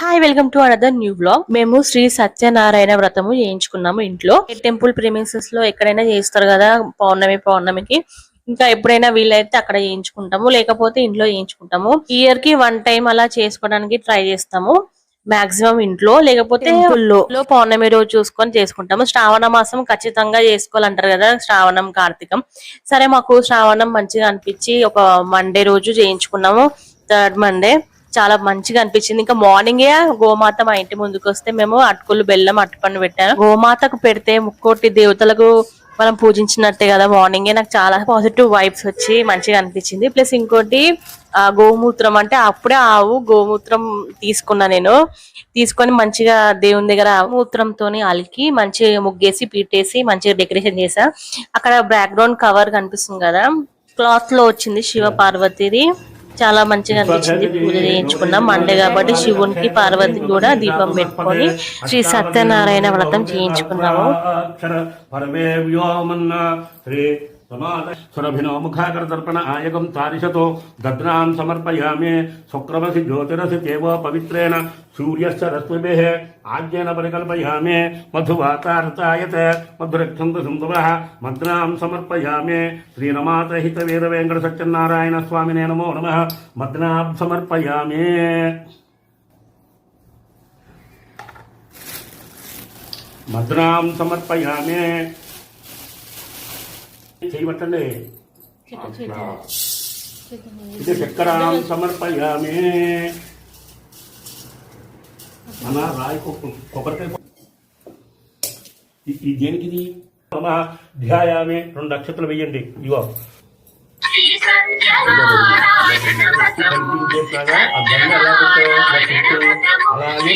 Hi, welcome to another new blog. మేము శ్రీ సత్యనారాయణ వ్రతము చేయించుకున్నాము ఇంట్లో. టెంపుల్ ప్రిమిసెస్ లో ఎక్కడైనా చేస్తారు కదా పౌర్ణమికి. ఇంకా ఎప్పుడైనా వీలైతే అక్కడ చేయించుకుంటాము, లేకపోతే ఇంట్లో చేయించుకుంటాము. ఇయర్ కి 1 టైం అలా చేసుకోవడానికి ట్రై చేస్తాము. మాక్సిమం ఇంట్లో, లేకపోతే టెంపుల్లో పౌర్ణమి రోజు చూసుకొని చేసుకుంటాము. శ్రావణ మాసం ఖచ్చితంగా చేసుకోవాలంటారు కదా, శ్రావణం కార్తీకం. సరే, మాకు శ్రావణం మంచిగా అనిపించి ఒక మండే రోజు చేయించుకున్నాము. 3rd మండే చాలా మంచిగా అనిపించింది. ఇంకా మార్నింగే గోమాత మా ఇంటి ముందుకు వస్తే మేము అటుకులు బెల్లం అట్టుపండు పెట్టాను. గోమాతకు పెడితే ముక్కోటి దేవతలకు మనం పూజించినట్టే కదా. మార్నింగే నాకు చాలా పాజిటివ్ వైబ్స్ వచ్చి మంచిగా అనిపించింది. ప్లస్ ఇంకోటి గోమూత్రం, అంటే అప్పుడే ఆవు గోమూత్రం తీసుకున్నా నేను. తీసుకొని మంచిగా దేవుని దగ్గర మూత్రంతో అలికి మంచిగా ముగ్గేసి పీటేసి మంచిగా డెకరేషన్ చేసా. అక్కడ బ్యాక్గ్రౌండ్ కవర్ కనిపిస్తుంది కదా, క్లాత్ లో వచ్చింది శివ పార్వతిది. చాలా మంచిగా అనిపించింది. పూజ చేయించుకున్నాం మండే కాబట్టి శివునికి పార్వతికి కూడా దీపం పెట్టుకొని శ్రీ సత్యనారాయణ వ్రతం చేయించుకున్నాము. సురభినో ముఖాకర దర్పణ ఆయకం తారిషతో దద్నాం సమర్పయామి. శుక్రమసి జ్యోతిరసి తేవో పవిత్రేణ సూర్యశ్చ రశ్మిభిః ఆజ్ఞేన పరికల్పయామి. మధువాతారతాయతే మధురక్షంతు సింధువః మద్నాం సమర్పయామి. శ్రీరమాత హిత వీర వెంకట సత్యనారాయణ స్వామినే నమో నమః. మద్నాం సమర్పయామి. మద్నాం సమర్పయామి. చేయబట్టండి. ఇది చక్రాం సమర్పయామి. అలా రాయి కొబ్బరికాయ ఈ దేనికి ఇది ధ్యాయామి. 2 అక్షతలు వేయండి. ఇగో అలాగే